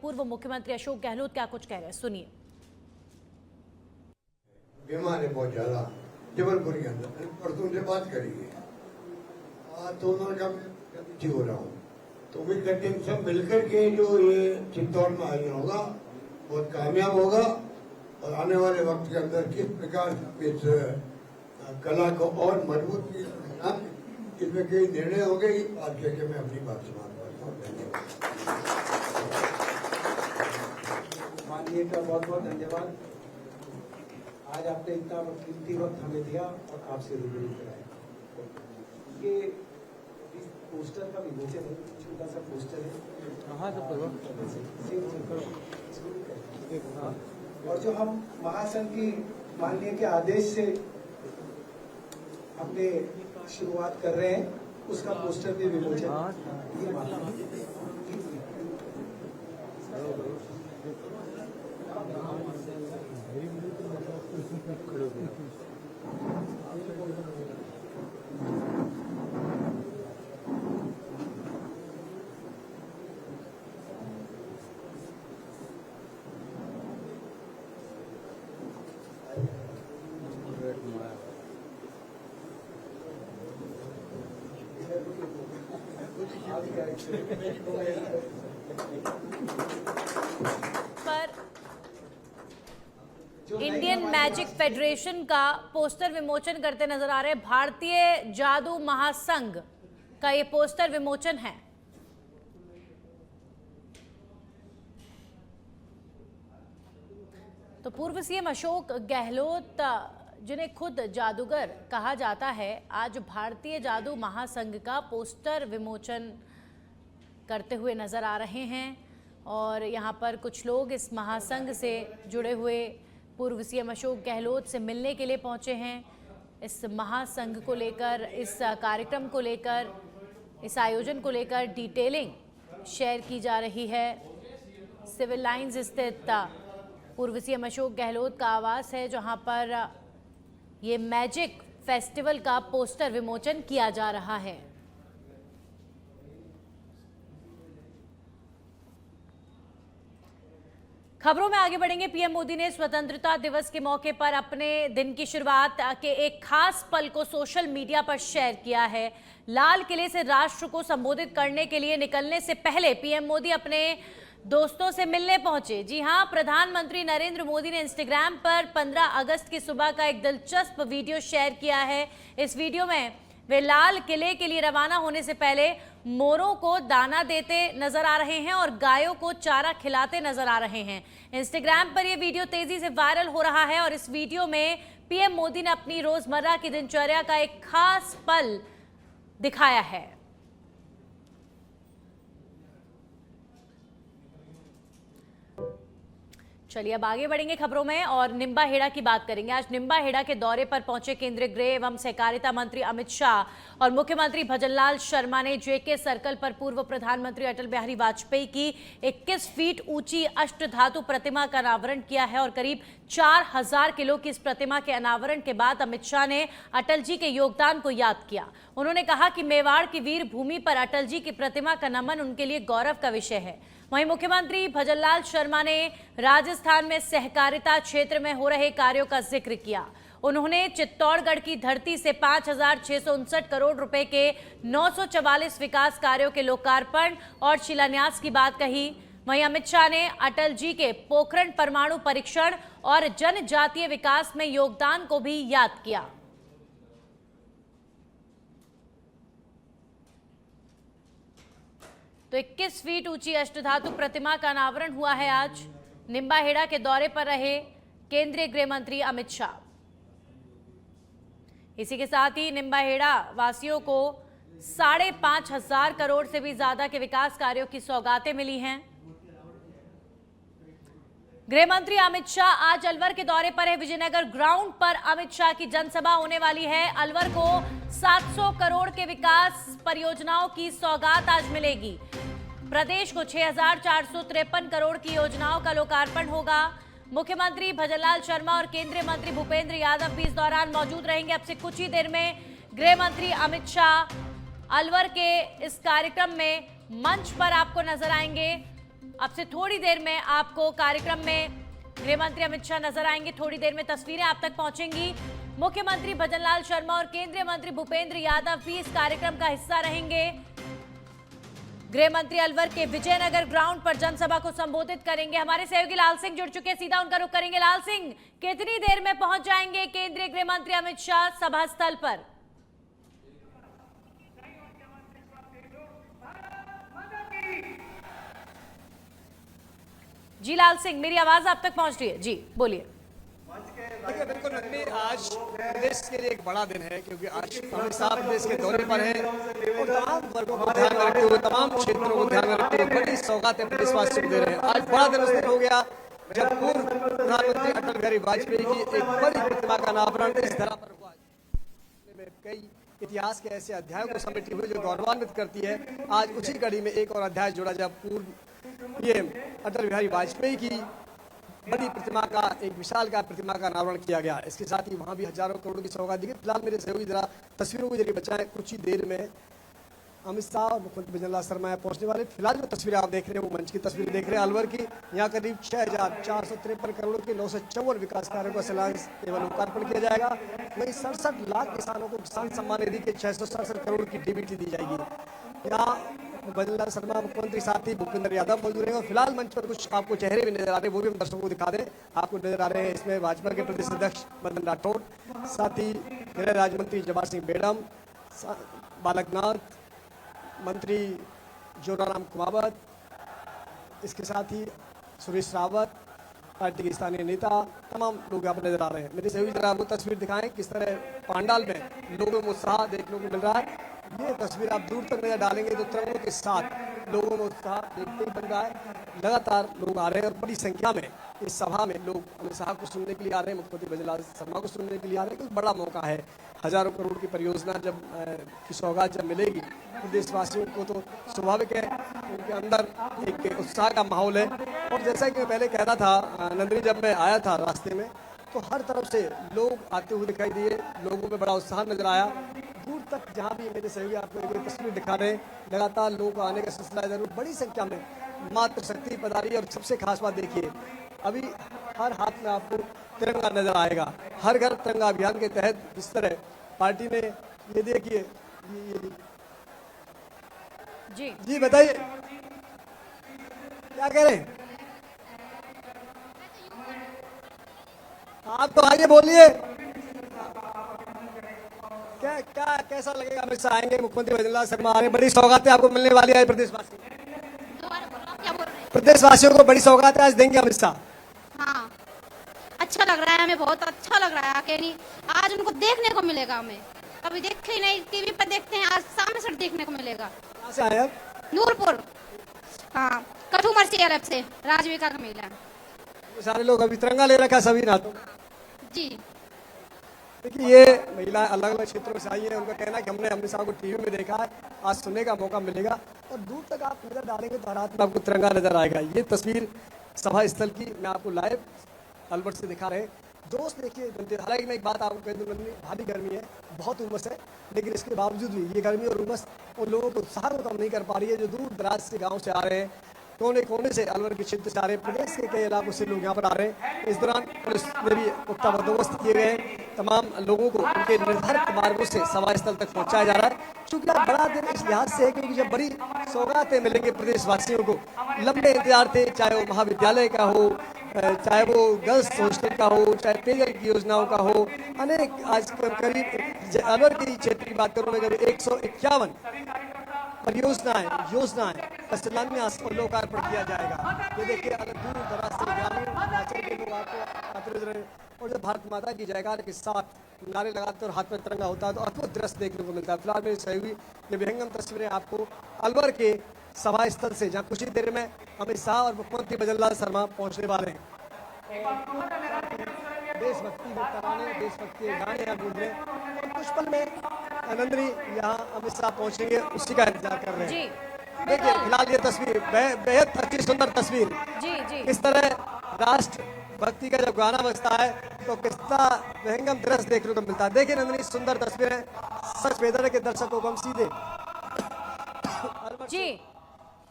पूर्व मुख्यमंत्री अशोक गहलोत क्या कुछ कह रहे हैं, सुनिए। बीमार है बहुत ज्यादा, जबलपुर के अंदर, परसों से बात करी है। तो उन्होंने कहा मैं ठीक हो रहा हूँ। तो उम्मीद करते हैं सब मिलकर के जो ये चित्तौड़ में आयोजन होगा बहुत कामयाब होगा और आने वाले वक्त के अंदर किस प्रकार इस कला को और मजबूत किया, इसमें कई निर्णय हो गए। बात करके मैं अपनी बात समाप्त करता हूँ। धन्यवाद। माननीय का बहुत बहुत धन्यवाद। आज आपने इतना कीमती वक्त हमें दिया और आपसे रूबरू कराया। ये इस पोस्टर का विमोचन है, छोटा सा पोस्टर है। हाँ और जो हम महासंघ की माननीय के आदेश से हमने शुरुआत कर रहे हैं, उसका पोस्टर भी विमोचन पर इंडियन मैजिक फेडरेशन का पोस्टर विमोचन करते नजर आ रहे हैं। भारतीय जादू महासंघ का ये पोस्टर विमोचन है। तो पूर्व सीएम अशोक गहलोत, जिन्हें खुद जादूगर कहा जाता है, आज भारतीय जादू महासंघ का पोस्टर विमोचन करते हुए नजर आ रहे हैं। और यहाँ पर कुछ लोग इस महासंघ से जुड़े हुए पूर्व सीएम अशोक गहलोत से मिलने के लिए पहुंचे हैं। इस महासंघ को लेकर, इस कार्यक्रम को लेकर, इस आयोजन को लेकर डिटेलिंग शेयर की जा रही है। सिविल लाइंस स्थित पूर्व सीएम अशोक गहलोत का आवास है, जहां पर ये मैजिक फेस्टिवल का पोस्टर विमोचन किया जा रहा है। खबरों में आगे बढ़ेंगे। पीएम मोदी ने स्वतंत्रता दिवस के मौके पर अपने दिन की शुरुआत के एक खास पल को सोशल मीडिया पर शेयर किया है। लाल किले से राष्ट्र को संबोधित करने के लिए निकलने से पहले पीएम मोदी अपने दोस्तों से मिलने पहुंचे। जी हां, प्रधानमंत्री नरेंद्र मोदी ने इंस्टाग्राम पर 15 अगस्त की सुबह का एक दिलचस्प वीडियो शेयर किया है। इस वीडियो में वे लाल किले के लिए रवाना होने से पहले मोरों को दाना देते नजर आ रहे हैं और गायों को चारा खिलाते नजर आ रहे हैं। इंस्टाग्राम पर यह वीडियो तेजी से वायरल हो रहा है और इस वीडियो में पीएम मोदी ने अपनी रोजमर्रा की दिनचर्या का एक खास पल दिखाया है। चलिए अब आगे बढ़ेंगे खबरों में और निम्बा हेड़ा की बात करेंगे। आज निम्बा हेड़ा के दौरे पर पहुंचे केंद्रीय गृह एवं सहकारिता मंत्री अमित शाह और मुख्यमंत्री भजनलाल शर्मा ने जेके सर्कल पर पूर्व प्रधानमंत्री अटल बिहारी वाजपेयी की 21 फीट ऊंची अष्टधातु प्रतिमा का अनावरण किया है और करीब 4000 किलो की इस प्रतिमा के अनावरण के बाद अमित शाह ने अटल जी के योगदान को याद किया। उन्होंने कहा कि मेवाड़ की वीर भूमि पर अटल जी की प्रतिमा का नमन उनके लिए गौरव का विषय है। वहीं मुख्यमंत्री भजनलाल शर्मा ने राजस्थान में सहकारिता क्षेत्र में हो रहे कार्यों का जिक्र किया। उन्होंने चित्तौड़गढ़ की धरती से 5659 करोड़ रुपए के 944 विकास कार्यों के लोकार्पण और शिलान्यास की बात कही। वहीं अमित शाह ने अटल जी के पोखरण परमाणु परीक्षण और जनजातीय विकास में योगदान को भी याद किया। तो 21 फीट ऊंची अष्टधातु प्रतिमा का अनावरण हुआ है आज। निम्बाहेड़ा के दौरे पर रहे केंद्रीय गृह मंत्री अमित शाह। इसी के साथ ही निम्बाहेड़ा वासियों को 5,500 करोड़ से भी ज्यादा के विकास कार्यों की सौगातें मिली हैं। गृह मंत्री अमित शाह आज अलवर के दौरे पर है। विजयनगर ग्राउंड पर अमित शाह की जनसभा होने वाली है। अलवर को 700 करोड़ के विकास परियोजनाओं की सौगात आज मिलेगी। प्रदेश को 6,453 करोड़ की योजनाओं का लोकार्पण होगा। मुख्यमंत्री भजनलाल शर्मा और केंद्रीय मंत्री भूपेंद्र यादव भी इस दौरान मौजूद रहेंगे। अब से कुछ ही देर में गृह मंत्री अमित शाह अलवर के इस कार्यक्रम में मंच पर आपको नजर आएंगे। अब से थोड़ी देर में आपको कार्यक्रम में गृह मंत्री अमित शाह नजर आएंगे। थोड़ी देर में तस्वीरें आप तक पहुंचेंगी। मुख्यमंत्री भजनलाल शर्मा और केंद्रीय मंत्री भूपेंद्र यादव भी इस कार्यक्रम का हिस्सा रहेंगे। गृह मंत्री अलवर के विजयनगर ग्राउंड पर जनसभा को संबोधित करेंगे। हमारे सहयोगी लाल सिंह जुड़ चुके हैं, सीधा उनका रुख करेंगे। लाल सिंह, कितनी देर में पहुंच जाएंगे केंद्रीय गृह मंत्री अमित शाह सभा स्थल पर? जी लाल सिंह, मेरी आवाज आप तक पहुंच रही है? जी बोलिए। देखिए, बिल्कुल नंदनी, आज प्रदेश के लिए एक बड़ा दिन है क्योंकि आज अमित शाह प्रदेश के दौरे पर हैं और तमाम वर्गों को ध्यान में रखते हुए, तमाम क्षेत्रों को ध्यान में रखते हुए बड़ी सौगातें प्रदेशवासियों को दे रहे हैं। आज बड़ा दिन उस दिन हो गया जब पूर्व प्रधानमंत्री अटल बिहारी वाजपेयी की एक बड़ी प्रतिमा का अनावरण इस धरा पर हुआ। कई इतिहास के ऐसे अध्यायों को समेटे हुए जो गौरवान्वित करती है। आज उसी कड़ी में एक और अध्याय जोड़ा जब पूर्व ये अटल बिहारी वाजपेयी की बड़ी प्रतिमा का, एक विशालकाय प्रतिमा का अनावरण किया गया। इसके साथ ही वहाँ भी हजारों करोड़ की सौगात दी गई। फिलहाल मेरे सहयोगी जरा तस्वीरों के जरिए बचाएं। कुछ ही देर में अमित शाह और मुख्यमंत्री भजनलाल शर्मा पहुंचने वाले। फिलहाल जो तस्वीरें आप देख रहे हैं वो मंच की तस्वीरें देख रहे हैं अलवर की। यहाँ करीब 6,453 करोड़ के 954 विकास कार्यों का शिलान्यास एवं लोकार्पण किया जाएगा। वहीं 67 लाख किसानों को किसान सम्मान निधि के 667 करोड़ की डीबीटी दी जाएगी। यहाँ भजनलाल शर्मा, मुख्यमंत्री साथ ही भूपेंद्र यादव मौजूद रहेंगे। और फिलहाल मंच पर कुछ आपको चेहरे भी नजर आ रहे हैं, वो भी हम दर्शकों को दिखा दें। आपको नजर आ रहे हैं इसमें भाजपा के प्रदेश अध्यक्ष मदन राठौड़, साथ ही गृह राज्य मंत्री जवाहर सिंह बेडम, बालकनाथ मंत्री जोराराम कुमावत, इसके साथ ही सुरेश रावत, पार्टी के स्थानीय नेता, तमाम लोग यहाँ पर नजर आ रहे हैं। मेरी सहयोगी जरा आपको तस्वीर दिखाएं किस तरह पांडाल में लोगों में उत्साह देखने को मिल रहा है। ये तस्वीर आप दूर तक नजर डालेंगे तो तिरंगों के साथ लोगों में उत्साह देखते ही बन रहा है। लगातार लोग आ रहे हैं और बड़ी संख्या में इस सभा में लोग अमित शाह को सुनने के लिए आ रहे हैं, मुख्यमंत्री भजनलाल शर्मा को सुनने के लिए आ रहे हैं। क्योंकि बड़ा मौका है, हजारों करोड़ की परियोजना जब की सौगात जब मिलेगी प्रदेशवासियों को तो स्वाभाविक है उनके अंदर एक उत्साह का माहौल है। और जैसा कि मैं पहले कह रहा था नंदनी, जब मैं आया था रास्ते में तो हर तरफ से लोग आते हुए दिखाई दिए, लोगों में बड़ा उत्साह नजर आया। दूर तक जहाँ भी मेरे सहयोगी आपको एक तस्वीर दिखा रहे हैं, लगातार लोग आने का सिलसिला जरूर बड़ी संख्या में मातृशक्ति पधारी। और सबसे खास बात देखिए, अभी हर हाथ में आपको तिरंगा नजर आएगा। हर घर तिरंगा अभियान के तहत जिस तरह पार्टी ने ये देखिए जी बताइए क्या कह रहे हैं आप? तो आइए बोलिए, क्या क्या कैसा लगेगा? अमित शाह आएंगे, मुख्यमंत्री भजनलाल शर्मा आ रहे हैं, बड़ी सौगातें आपको मिलने वाली है। प्रदेशवासियों को बड़ी सौगातें आज देंगे अमित शाह। हाँ, अच्छा लग रहा है, हमें बहुत अच्छा लग रहा है कि नहीं आज उनको देखने को मिलेगा। हमें कभी देखे ही नहीं, टीवी पर देखते हैं, आज सामने से देखने को मिलेगा। कहाँ से आए आप? नूरपुर, हाँ, कठुमर से से राजविका का मेला। सारे लोग अभी तिरंगा ले रखा सभी ना तो जी। देखिए, ये महिलाएं अलग अलग क्षेत्रों से आई है। उनका कहना है कि हमने अमित शाह को टीवी में देखा है, आज सुनने का मौका मिलेगा। और दूर तक आप नजर डालेंगे तो हर हाथ में आपको तिरंगा नजर आएगा। ये तस्वीर सभा स्थल की मैं आपको लाइव अलवर से दिखा रहे हैं। दोस्त देखिए, हालांकि मैं एक बात आपको कह दूँ, भारी गर्मी है, बहुत उमस है, लेकिन इसके बावजूद भी ये गर्मी और उमस उन लोगों को उत्साह को कम नहीं कर पा रही है जो दूर दराज से गाँव से आ रहे हैं, कोने कोने से अलवर के क्षेत्र से आ रहे हैं, प्रदेश के कई इलाकों से लोग यहाँ पर आ रहे हैं। इस दौरान पुलिस ने भी पुख्ता बंदोबस्त किए गए हैं। तमाम लोगों को उनके निर्धारित मार्गों से सभा स्थल तक पहुँचाया जा रहा है। चूँकि बड़ा दिन इस लिहाज से है क्योंकि जब बड़ी सौगातें मिलेंगे प्रदेशवासियों को, लंबे इंतजार थे, चाहे वो महाविद्यालय का हो, चाहे वो गर्ल्स हॉस्टल का हो, चाहे पेयजल की योजनाओं का हो, अनेक आज करीब अलवर के क्षेत्र की बात करूँ मैं, करीब 151 परियोजनाएं योजनाएं का शिलान्यास और लोकार्पण किया जाएगा। ये देखिए, अलग दूर दराज से ग्रामीण हिमाचल के लोग आते नजर रहे और जब भारत माता की जयकार के साथ नारे लगाते और हाथ में तिरंगा होता है तो अद्भुत दृश्य देखने को मिलता है। फिलहाल मेरी सहयोगी ये विहंगम तस्वीरें आपको अलवर के सभा स्थल से, जहाँ कुछ ही देर में अमित शाह और मुख्यमंत्री भजनलाल शर्मा पहुंचने वाले हैं। देशभक्ति के तराने, देशभक्ति के गाने यहाँ गूंज रहे हैं। कुछ पल में नंदनी यहाँ अमित शाह पहुंचेंगे, उसी का इंतजार कर रहे हैं। देखिए, फिलहाल ये तस्वीर बेहद अच्छी सुंदर तस्वीर। जी। इस तरह राष्ट्र भक्ति का जब गाना बजता है तो कितना विहंगम दृश्य देखने को मिलता है। देखिए नंदनी, सुंदर तस्वीरें, सच बेदर्द के दर्शकों को हम सीधे जी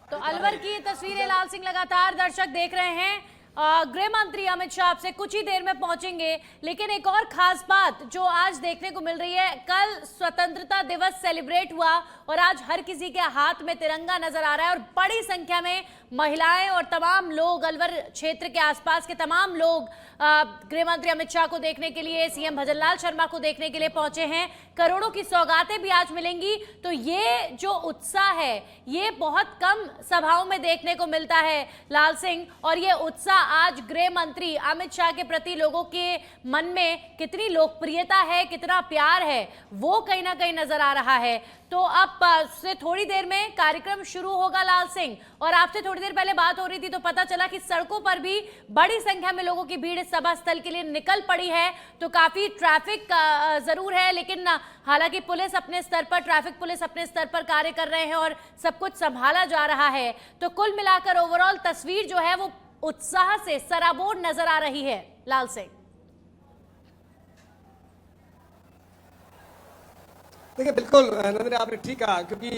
तो अलवर की तस्वीरें लाल सिंह लगातार दर्शक देख रहे हैं। गृह मंत्री अमित शाह आपसे कुछ ही देर में पहुंचेंगे, लेकिन एक और खास बात जो आज देखने को मिल रही है, कल स्वतंत्रता दिवस सेलिब्रेट हुआ और आज हर किसी के हाथ में तिरंगा नजर आ रहा है और बड़ी संख्या में महिलाएं और तमाम लोग, अलवर क्षेत्र के आसपास के तमाम लोग गृह मंत्री अमित शाह को देखने के लिए, सीएम भजनलाल शर्मा को देखने के लिए पहुंचे हैं। करोड़ों की सौगातें भी आज मिलेंगी। तो ये जो उत्साह है ये बहुत कम सभाओं में देखने को मिलता है लाल सिंह, और ये उत्साह आज गृह मंत्री अमित शाह के प्रति लोगों के मन में कितनी लोकप्रियता है, कितना प्यार है, वो कहीं ना कहीं नजर आ रहा है। तो अब से थोड़ी देर में कार्यक्रम शुरू होगा लाल सिंह, और आपसे थोड़ी देर पहले बात हो रही थी तो पता चला कि सड़कों पर भी बड़ी संख्या में लोगों की भीड़ इस सभा स्थल के लिए निकल पड़ी है। तो काफी ट्रैफिक जरूर है, लेकिन हालांकि पुलिस अपने स्तर पर, ट्रैफिक पुलिस अपने स्तर पर कार्य कर रहे हैं और सब कुछ संभाला जा रहा है। तो कुल मिलाकर ओवरऑल तस्वीर जो है वो उत्साह से सराबोर नजर आ रही है लाल सिंह। देखिए बिल्कुल नंदनी, आपने ठीक कहा, क्योंकि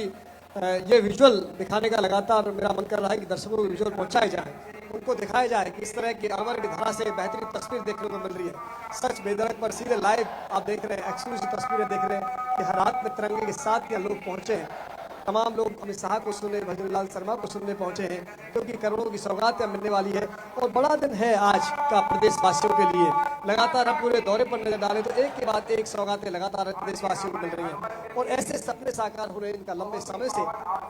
ये विजुअल दिखाने का लगातार मेरा मन कर रहा है कि दर्शकों को विजुअल पहुंचाए जाए, उनको दिखाया जाए कि इस तरह की अलवर की धारा से बेहतरीन तस्वीर देखने को मिल रही है। सच बेदरक पर सीधे लाइव आप देख रहे हैं, एक्सक्लूसिव तस्वीरें देख रहे हैं कि हर हाथ में तिरंगे के साथ यहाँ लोग पहुंचे हैं। तमाम लोग अमित शाह को सुनने, भजनलाल शर्मा को सुनने पहुंचे हैं, क्योंकि करोड़ों की सौगात मिलने वाली है और बड़ा दिन है आज का प्रदेशवासियों के लिए। लगातार हम पूरे दौरे पर नजर डालें तो एक के बाद एक सौगातें लगातार प्रदेशवासियों को मिल रही हैं और ऐसे सपने साकार हो रहे हैं। इनका लंबे समय से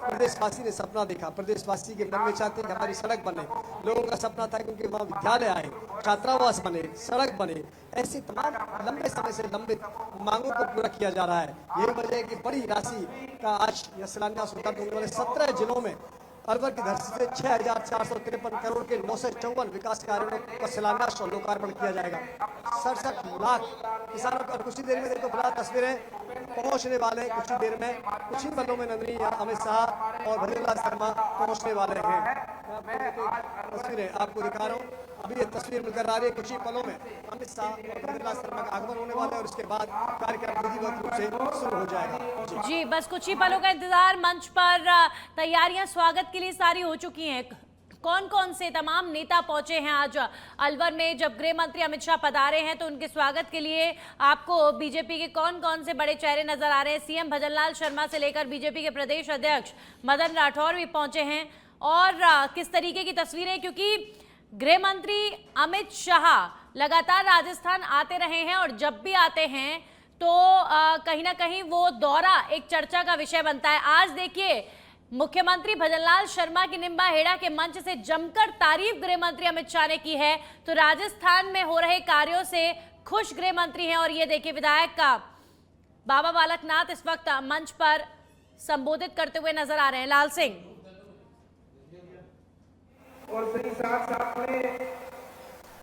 प्रदेशवासी ने सपना देखा, प्रदेशवासी के मन में चाहते कि हमारी सड़क बने, लोगों का सपना था कि उनके वहाँ विद्यालय आए, छात्रावास बने, सड़क बने, ऐसी तमाम लंबे समय से लंबित मांगों को पूरा किया जा रहा है। यही वजह है कि बड़ी राशि का आज यह शिलान्यास होता है। 17 जिलों में अलवर की धरती से 6,453 करोड़ के 954 विकास कार्यों का शिलान्यास और लोकार्पण किया जाएगा। 67 लाख किसानों को, और कुछ ही देर में देखो फिलहाल तस्वीरें पहुंचने वाले हैं, कुछ ही देर में, कुछ ही पलों में नंदनी अमित शाह और भजनलाल शर्मा पहुंचने वाले हैं। तस्वीरें आपको दिखा रहा हूँ, अभी ये तस्वीर मिलकर आ रही है। कुछ ही पलों में अमित शाह और भजनलाल शर्मा का आगमन होने वाला है और उसके बाद कार्यक्रम विधिवत रूप से शुरू हो जाएगा। जी बस कुछ ही पलों का इंतजार। मंच पर तैयारियां स्वागत के लिए सारी हो चुकी हैं। कौन कौन से तमाम नेता पहुंचे हैं आज अलवर में? जब गृह मंत्री अमित शाह पधारे हैं तो उनके स्वागत के लिए आपको बीजेपी के कौन कौन से बड़े चेहरे नजर आ रहे हैं? सीएम भजनलाल शर्मा से लेकर बीजेपी के प्रदेश अध्यक्ष मदन राठौर भी पहुंचे हैं, और किस तरीके की तस्वीरें, क्योंकि गृह मंत्री अमित शाह लगातार राजस्थान आते रहे हैं और जब भी आते हैं तो कहीं ना कहीं वो दौरा एक चर्चा का विषय बनता है। आज देखिए मुख्यमंत्री भजनलाल शर्मा की निम्बा हेड़ा के मंच से जमकर तारीफ गृह मंत्री अमित शाह ने की है। तो राजस्थान में हो रहे कार्यों से खुश गृह मंत्री हैं, और ये देखिए विधायक का बाबा बालकनाथ इस वक्त मंच पर संबोधित करते हुए नजर आ रहे हैं। लाल सिंह,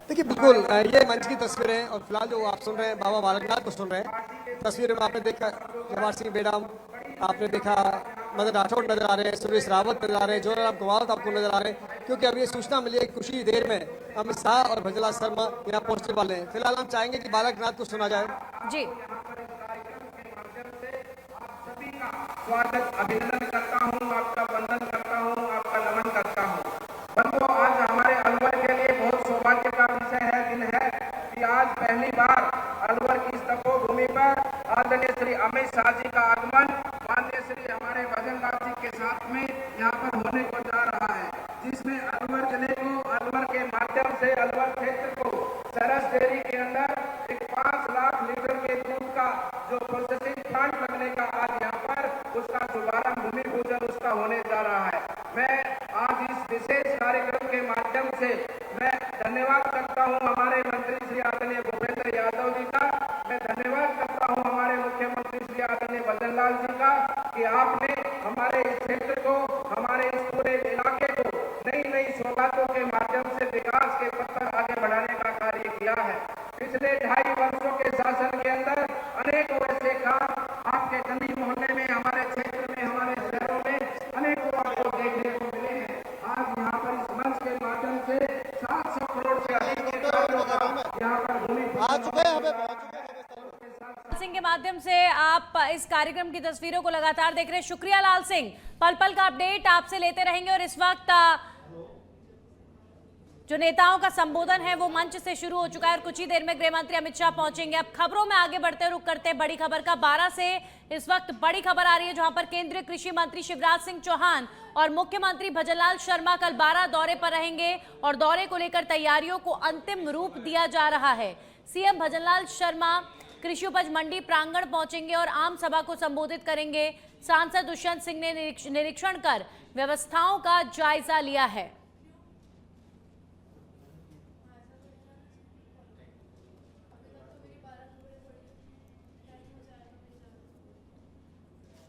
देखिए बिल्कुल ये मंच की तस्वीरें, और फिलहाल जो आप सुन रहे हैं बाबा बालकनाथ को सुन रहे हैं। तस्वीर में आपने देखा जवाहर सिंह बेडाम, आपने देखा मदन राठौड़ नजर आ रहे हैं, सुरेश रावत नजर आ रहे हैं, जोराराम गवावत आपको नजर आ रहे हैं, क्योंकि अभी ये सूचना मिली है कुछ ही देर में अमित शाह और भजनलाल शर्मा यहाँ पहुंचने वाले हैं। फिलहाल हम चाहेंगे कि बालकनाथ को सुना जाए। जी स्वागत, अभिनंदन करता हूँ, आपका वंदन करता हूँ, आपका नमन करता हूँ। बंधुओं, आज हमारे अलवर के लिए बहुत सौभाग्य का विषय है, दिन है कि आज पहली बार अलवर की इस तपोभूमि पर आदरणीय श्री अमित शाह जी का आगमन माननीय श्री हमारे भजनलाल जी के साथ में यहाँ पर होने को जा रहा है, जिसमें अलवर जिले को, अलवर के माध्यम से अलवर क्षेत्र को सरस डेयरी के अंदर एक 5 लाख लीटर के दूध का जो प्रोसेसिंग प्लांट लगने का आज यहाँ पर उसका शुभारंभ, भूमि पूजन उसका होने जा रहा है। मैं आज इस विशेष कार्यक्रम के माध्यम से मैं धन्यवाद करता हूँ हमारे मंत्री श्री आदरणीय भूपेंद्र यादव जी का, मैं धन्यवाद करता हूँ हमारे मुख्यमंत्री श्री आदरणीय भजनलाल जी का कि आपने हमारे इस क्षेत्र को, हमारे इस पूरे इलाके को नई नई सौगातों के माध्यम से विकास के पथ पर आगे बढ़ाने का कार्य किया है। पिछले 2.5 वर्षों के शासन के अंदर अनेकों ऐसे काम आपके गली मोहल्ले में, हमारे क्षेत्र में, हमारे शहरों में अनेकों आपको देखने को मिले हैं। आज यहाँ पर इस मंच के माध्यम से 700 करोड़ से अधिक के कार्यों का यहाँ पर भूमि सिंह के माध्यम से आप इस कार्यक्रम की तस्वीरों को लगातार देख रहे हैं। शुक्रिया लाल सिंह, पल पल का अपडेट आपसे लेते रहेंगे। और इस वक्त जो नेताओं का संबोधन है वो मंच से शुरू हो चुका है और कुछ ही देर में गृह मंत्री अमित शाह पहुंचेंगे। अब खबरों में आगे बढ़ते रुख करते हैं बड़ी खबर का। 12 से इस वक्त बड़ी खबर आ रही है, जहां पर केंद्रीय कृषि मंत्री शिवराज सिंह चौहान और मुख्यमंत्री भजनलाल शर्मा कल 12 दौरे पर रहेंगे और दौरे को लेकर तैयारियों को अंतिम रूप दिया जा रहा है। सीएम भजनलाल शर्मा कृषि उपज मंडी प्रांगण पहुंचेंगे और आम सभा को संबोधित करेंगे। सांसद दुष्यंत सिंह ने निरीक्षण कर व्यवस्थाओं का जायजा लिया है।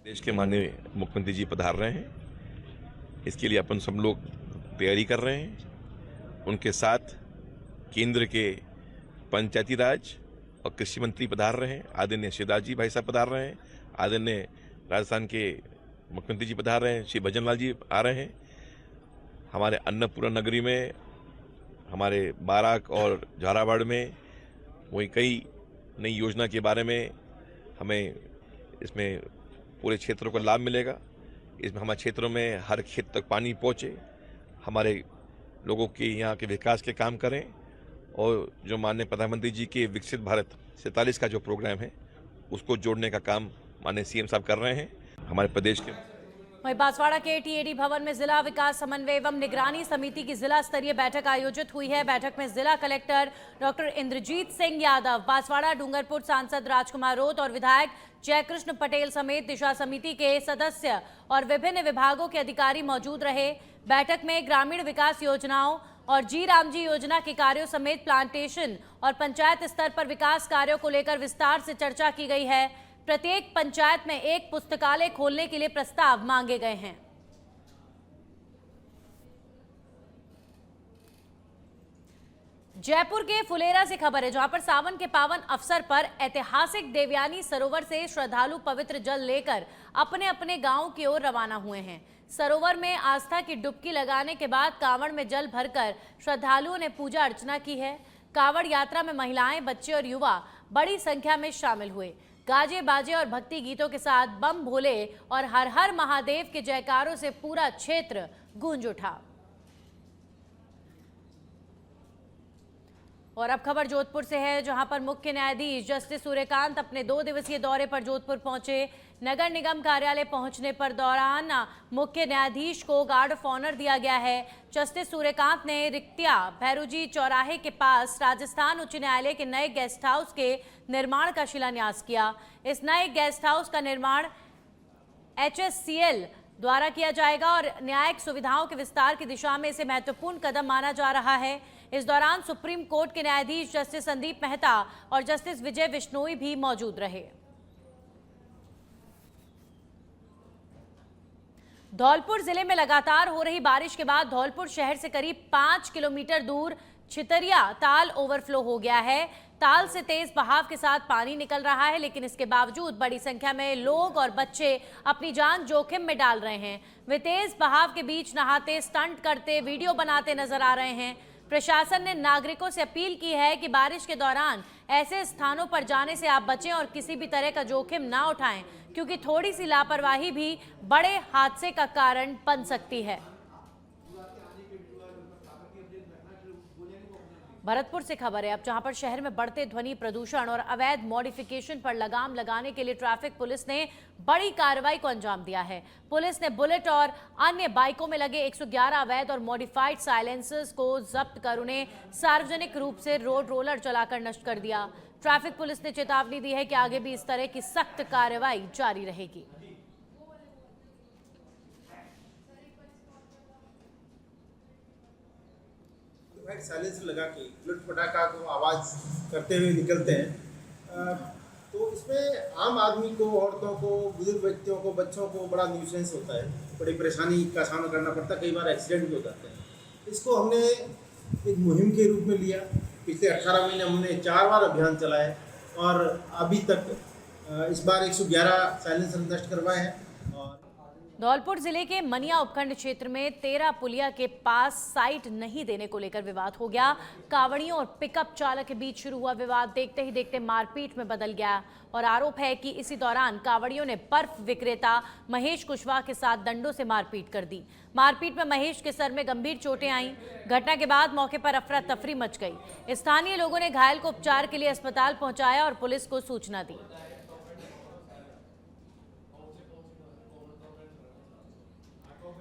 देश के माननीय मुख्यमंत्री जी पधार रहे हैं, इसके लिए अपन सब लोग तैयारी कर रहे हैं। उनके साथ केंद्र के पंचायती राज और कृषि मंत्री पधार रहे हैं, आदरणीय शिवराज जी भाई साहब पधार रहे हैं, आदरणीय राजस्थान के मुख्यमंत्री जी पधार रहे हैं, श्री भजनलाल जी आ रहे हैं। हमारे अन्नपूर्णा नगरी में, हमारे बाराक और झालावाड़ में वही कई नई योजना के बारे में हमें इसमें पूरे क्षेत्रों को लाभ मिलेगा। इसमें हमारे क्षेत्रों में हर खेत तक पानी पहुँचे, हमारे लोगों के यहाँ के विकास के काम करें और जो माननीय प्रधानमंत्री जी के विकसित भारत 47 का जो प्रोग्राम है उसको जोड़ने का काम माननीय सीएम साहब कर रहे हैं। हमारे प्रदेश के वहीं बांसवाड़ा के टीएडी भवन में जिला विकास समन्वय एवं निगरानी समिति की जिला स्तरीय बैठक आयोजित हुई है। बैठक में जिला कलेक्टर डॉक्टर इंद्रजीत सिंह यादव, बांसवाड़ा डूंगरपुर सांसद राजकुमार रोत और विधायक जयकृष्ण पटेल समेत दिशा समिति के सदस्य और विभिन्न विभागों के अधिकारी मौजूद रहे। बैठक में ग्रामीण विकास योजनाओं और जी रामजी योजना के कार्यों समेत प्लांटेशन और पंचायत स्तर पर विकास कार्यों को लेकर विस्तार से चर्चा की गई है। प्रत्येक पंचायत में एक पुस्तकालय खोलने के लिए प्रस्ताव मांगे गए हैं। जयपुर के फुलेरा से खबर है, जहां पर सावन के पावन अवसर पर ऐतिहासिक देवयानी सरोवर से श्रद्धालु पवित्र जल लेकर अपने अपने गांव की ओर रवाना हुए हैं। सरोवर में आस्था की डुबकी लगाने के बाद कांवड़ में जल भरकर श्रद्धालुओं ने पूजा अर्चना की है। कांवड़ यात्रा में महिलाएं, बच्चे और युवा बड़ी संख्या में शामिल हुए। गाजे बाजे और भक्ति गीतों के साथ बम भोले और हर हर महादेव के जयकारों से पूरा क्षेत्र गूंज उठा। और अब खबर जोधपुर से है, जहां पर मुख्य न्यायाधीश जस्टिस सूर्यकांत अपने 2 दिवसीय दौरे पर जोधपुर पहुंचे। नगर निगम कार्यालय पहुंचने पर दौरान मुख्य न्यायाधीश को गार्ड ऑफ ऑनर दिया गया है। जस्टिस सूर्यकांत ने रिक्तिया भैरूजी चौराहे के पास राजस्थान उच्च न्यायालय के नए गेस्ट हाउस के निर्माण का शिलान्यास किया। इस नए गेस्ट हाउस का निर्माण HSCL द्वारा किया जाएगा और न्यायिक सुविधाओं के विस्तार की दिशा में इसे महत्वपूर्ण कदम माना जा रहा है। इस दौरान सुप्रीम कोर्ट के न्यायाधीश जस्टिस संदीप मेहता और जस्टिस विजय बिश्नोई भी मौजूद रहे। धौलपुर जिले में लगातार हो रही बारिश के बाद धौलपुर शहर से करीब 5 किलोमीटर दूर छितरिया ताल ओवरफ्लो हो गया है। ताल से तेज बहाव के साथ पानी निकल रहा है, लेकिन इसके बावजूद बड़ी संख्या में लोग और बच्चे अपनी जान जोखिम में डाल रहे हैं। वे तेज बहाव के बीच नहाते, स्टंट करते, वीडियो बनाते नजर आ रहे हैं। प्रशासन ने नागरिकों से अपील की है कि बारिश के दौरान ऐसे स्थानों पर जाने से आप बचें और किसी भी तरह का जोखिम ना उठाएं, क्योंकि थोड़ी सी लापरवाही भी बड़े हादसे का कारण बन सकती है। भरतपुर से खबर है अब, जहां पर शहर में बढ़ते ध्वनि प्रदूषण और अवैध मॉडिफिकेशन पर लगाम लगाने के लिए ट्रैफिक पुलिस ने बड़ी कार्रवाई को अंजाम दिया है। पुलिस ने बुलेट और अन्य बाइकों में लगे 111 अवैध और मॉडिफाइड साइलेंसर्स को जब्त कर उन्हें सार्वजनिक रूप से रोड रोलर चलाकर नष्ट कर दिया। ट्रैफिक पुलिस ने चेतावनी दी है कि आगे भी इस तरह की सख्त कार्रवाई जारी रहेगी। साइलेंसर लगा के लुट पटाखा को आवाज़ करते हुए निकलते हैं, तो इसमें आम आदमी को, औरतों को, बुजुर्ग व्यक्तियों को, बच्चों को बड़ा न्यूसेंस होता है, बड़ी परेशानी का सामना करना पड़ता है, कई बार एक्सीडेंट भी हो जाते हैं। इसको हमने एक मुहिम के रूप में लिया। पिछले 18 महीने हमने 4 बार अभियान चलाए और अभी तक इस बार 111 साइलेंसर नष्ट करवाए हैं। और धौलपुर जिले के मनिया उपखंड क्षेत्र में 13 पुलिया के पास साइट नहीं देने को लेकर विवाद हो गया। कावड़ियों और पिकअप चालक के बीच शुरू हुआ विवाद देखते ही देखते मारपीट में बदल गया और आरोप है कि इसी दौरान कावड़ियों ने बर्फ विक्रेता महेश कुशवाहा के साथ डंडों से मारपीट कर दी। मारपीट में महेश के सर में गंभीर चोटें आईं। घटना के बाद मौके पर अफरा तफरी मच गई। स्थानीय लोगों ने घायल को उपचार के लिए अस्पताल पहुंचाया और पुलिस को सूचना दी।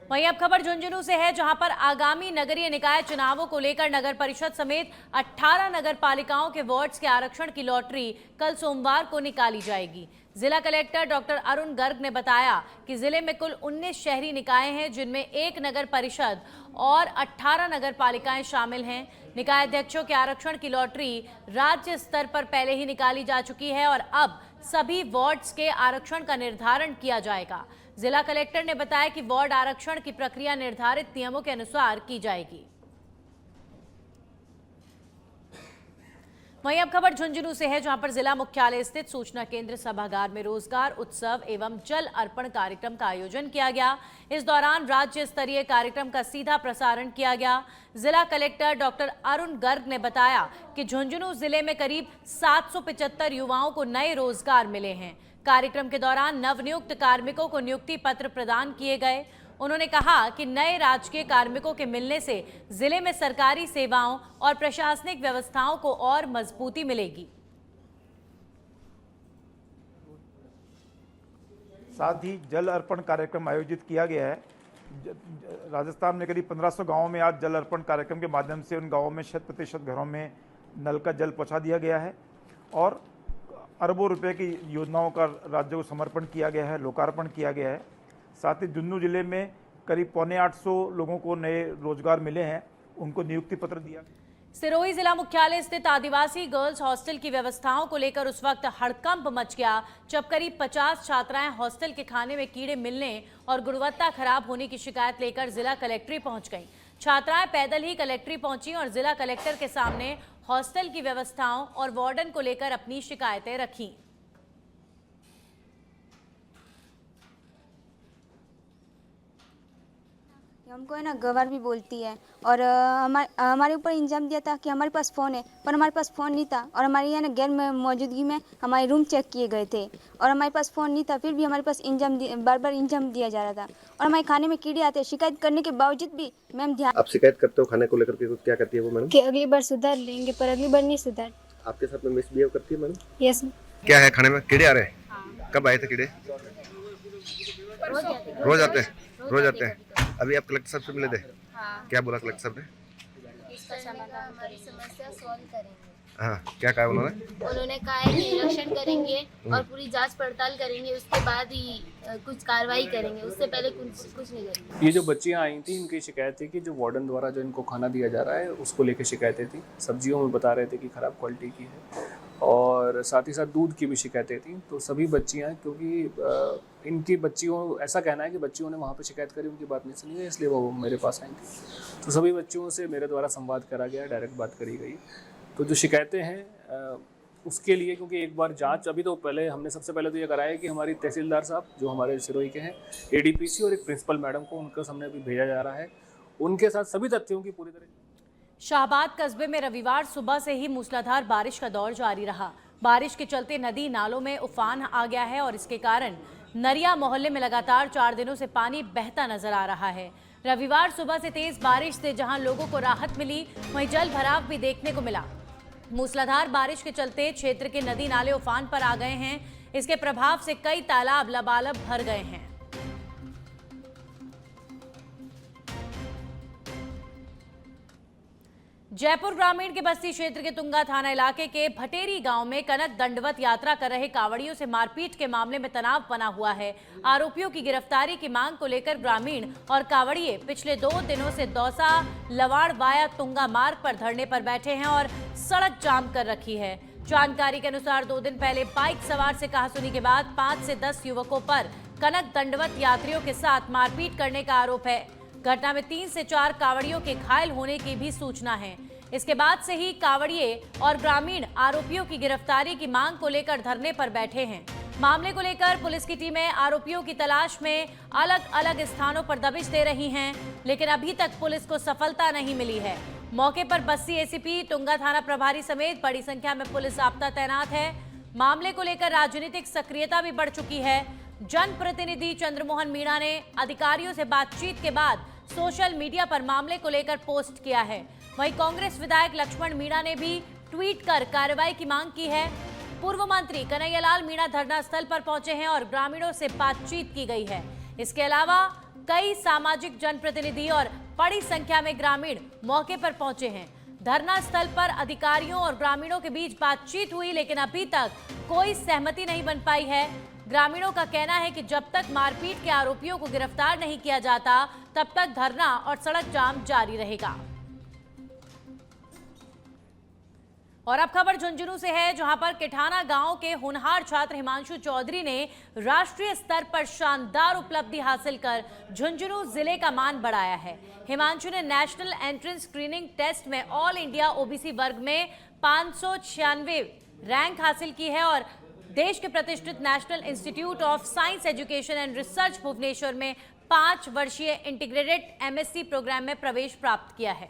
वहीं अब खबर झुंझुनू से है, जहां पर आगामी नगरीय निकाय चुनावों को लेकर नगर परिषद समेत 18 नगर पालिकाओं के वार्ड्स के आरक्षण की लॉटरी कल सोमवार को निकाली जाएगी। जिला कलेक्टर डॉक्टर अरुण गर्ग ने बताया कि जिले में कुल 19 शहरी निकाय हैं, जिनमें एक नगर परिषद और 18 नगर पालिकाएं शामिल हैं। निकाय अध्यक्षों के आरक्षण की लॉटरी राज्य स्तर पर पहले ही निकाली जा चुकी है और अब सभी वार्ड्स के आरक्षण का निर्धारण किया जाएगा। जिला कलेक्टर ने बताया कि वार्ड आरक्षण की प्रक्रिया निर्धारित नियमों के अनुसार की जाएगी। वहीं अब खबर झुंझुनू से है, जहां पर जिला मुख्यालय स्थित सूचना केंद्र सभागार में रोजगार उत्सव एवं जल अर्पण कार्यक्रम का आयोजन किया गया। इस दौरान राज्य स्तरीय कार्यक्रम का सीधा प्रसारण किया गया। जिला कलेक्टर डॉक्टर अरुण गर्ग ने बताया कि झुंझुनू जिले में करीब 775 युवाओं को नए रोजगार मिले हैं। कार्यक्रम के दौरान नवनियुक्त कार्मिकों को नियुक्ति पत्र प्रदान किए गए। उन्होंने कहा कि नए राजकीय कार्मिकों के मिलने से जिले में सरकारी सेवाओं और प्रशासनिक व्यवस्थाओं को और मजबूती मिलेगी। साथ ही जल अर्पण कार्यक्रम आयोजित किया गया है। राजस्थान में करीब 1500 गांवों में आज जल अर्पण कार्यक्रम के माध्यम से उन गांवों में 100% घरों में नल का जल पहुंचा दिया गया है और अरबों रुपए की योजनाओं का राज्य को समर्पण किया गया है, लोकार्पण किया गया है। साथ ही झुंझुनू जिले में करीब 750 लोगों को नए रोजगार मिले हैं, उनको नियुक्ति पत्र दिया। सिरोही जिला मुख्यालय स्थित आदिवासी गर्ल्स हॉस्टल की व्यवस्थाओं को लेकर उस वक्त हड़कंप मच गया जब करीब 50 छात्राएं हॉस्टल के खाने में कीड़े मिलने और गुणवत्ता खराब होने की शिकायत लेकर जिला कलेक्ट्री पहुंच गईं। छात्राएं पैदल ही कलेक्ट्री पहुंची और जिला कलेक्टर के सामने हॉस्टल की व्यवस्थाओं और वार्डन को लेकर अपनी शिकायतें रखीं। हमको है ना गवर भी बोलती है और हमारे ऊपर इंजाम दिया था कि हमारे पास फ़ोन है, पर हमारे पास फ़ोन नहीं था और हमारी है ना गैर मौजूदगी में हमारे रूम चेक किए गए थे और हमारे पास फ़ोन नहीं था, फिर भी हमारे पास बार बार इंजाम दिया जा रहा था और हमारे खाने में कीड़े आते। शिकायत करने के बावजूद भी मैम ध्यान। आप शिकायत करते हो खाने को लेकर के, क्या करती है वो मैडम? कि अगली बार सुधार लेंगे, पर अगली बार नहीं सुधार। आपके साथ में मिसबिहेव करती है मैडम? यस। क्या है खाने में कीड़े आ रहे हैं? कब आए थे कीड़े? रोज आते हैं। रोज आते हैं। अभी आप कलेक्टर साहब से मिले थे? हाँ। क्या बोला कलेक्टर साहब ने? इसका समाधान हमारी समस्या सॉल्व करेंगे। हाँ, क्या कहा उन्होंने? उन्होंने कहा है कि निरीक्षण करेंगे और पूरी जांच पड़ताल करेंगे, उसके बाद ही कुछ कार्रवाई करेंगे, उससे पहले कुछ नहीं करेंगे। ये जो बच्चियां आई थी, इनकी शिकायत थी कि जो वार्डन द्वारा जो इनको खाना दिया जा रहा है उसको लेकर शिकायतें थी। सब्जियों में बता रहे थे कि ख़राब क्वालिटी की है और साथ ही साथ दूध की भी शिकायतें थी। तो सभी बच्चियां, क्योंकि इनकी बच्चियों ऐसा कहना है कि बच्चियों ने वहाँ पे शिकायत करी, उनकी बात नहीं सुनी है, इसलिए वो मेरे पास आई थी। तो सभी बच्चियों से मेरे द्वारा संवाद करा गया, डायरेक्ट बात करी गई। तो जो शिकायतें हैं उसके लिए, क्योंकि एक बार जांच, अभी तो पहले हमने सबसे पहले तो ये कराया कि हमारी तहसीलदार साहब जो हमारे सिरोही के हैं, एडीपीसी और एक प्रिंसिपल मैडम को उनके सामने अभी भेजा जा रहा है, उनके साथ सभी तथ्यों की पूरी तरह। शाहबाद कस्बे में रविवार सुबह से ही मूसलाधार बारिश का दौर जारी रहा। बारिश के चलते नदी नालों में उफान आ गया है और इसके कारण नरिया मोहल्ले में लगातार 4 दिनों से पानी बहता नजर आ रहा है। रविवार सुबह से तेज बारिश से जहां लोगों को राहत मिली, वहीं जल भराव भी देखने को मिला। मूसलाधार बारिश के चलते क्षेत्र के नदी नाले उफान पर आ गए हैं। इसके प्रभाव से कई तालाब लबालब भर गए हैं। जयपुर ग्रामीण के बस्ती क्षेत्र के तुंगा थाना इलाके के भटेरी गांव में कनक दंडवत यात्रा कर रहे कावड़ियों से मारपीट के मामले में तनाव बना हुआ है। आरोपियों की गिरफ्तारी की मांग को लेकर ग्रामीण और कावड़िए पिछले 2 दिनों से दौसा लवाड़ वाया तुंगा मार्ग पर धरने पर बैठे हैं और सड़क जाम कर रखी है। जानकारी के अनुसार 2 दिन पहले बाइक सवार से कहासुनी के बाद 5 से 10 युवकों पर कनक दंडवत यात्रियों के साथ मारपीट करने का आरोप है। घटना में 3 से 4 कावड़ियों के घायल होने की भी सूचना है। इसके बाद से ही कावड़िए और ग्रामीण आरोपियों की गिरफ्तारी की मांग को लेकर धरने पर बैठे हैं। मामले को लेकर पुलिस की टीमें आरोपियों की तलाश में अलग अलग स्थानों पर दबिश दे रही हैं, लेकिन अभी तक पुलिस को सफलता नहीं मिली है। मौके पर बस्सी एसीपी, टुंगा थाना प्रभारी समेत बड़ी संख्या में पुलिस आपदा तैनात है। मामले को लेकर राजनीतिक सक्रियता भी बढ़ चुकी है। जनप्रतिनिधि चंद्रमोहन मीणा ने अधिकारियों से बातचीत के बाद सोशल मीडिया पर मामले को लेकर पोस्ट किया है। वहीं कांग्रेस विधायक लक्ष्मण मीणा ने भी ट्वीट कर कार्रवाई की मांग की है। पूर्व मंत्री कन्हैयालाल मीणा धरना स्थल पर पहुंचे हैं और ग्रामीणों से बातचीत की गई है। इसके अलावा कई सामाजिक जनप्रतिनिधि और बड़ी संख्या में ग्रामीण मौके पर पहुंचे हैं। धरना स्थल पर अधिकारियों और ग्रामीणों के बीच बातचीत हुई, लेकिन अभी तक कोई सहमति नहीं बन पाई है। ग्रामीणों का कहना है कि जब तक मारपीट के आरोपियों को गिरफ्तार नहीं किया जाता, तब तक धरना और सड़क जाम जारी रहेगा। और अब खबर झुंझुनू से है, जहां पर किठाना गांव के होनहार छात्र हिमांशु चौधरी ने राष्ट्रीय स्तर पर शानदार उपलब्धि हासिल कर झुंझुनू जिले का मान बढ़ाया है। हिमांशु ने नेशनल एंट्रेंस स्क्रीनिंग टेस्ट में ऑल इंडिया ओबीसी वर्ग में 596 रैंक हासिल की है और देश के प्रतिष्ठित national institute of science education and research Bhubaneswar में 5 वर्षीय इंटीग्रेटेड एमएससी प्रोग्राम में प्रवेश प्राप्त किया है।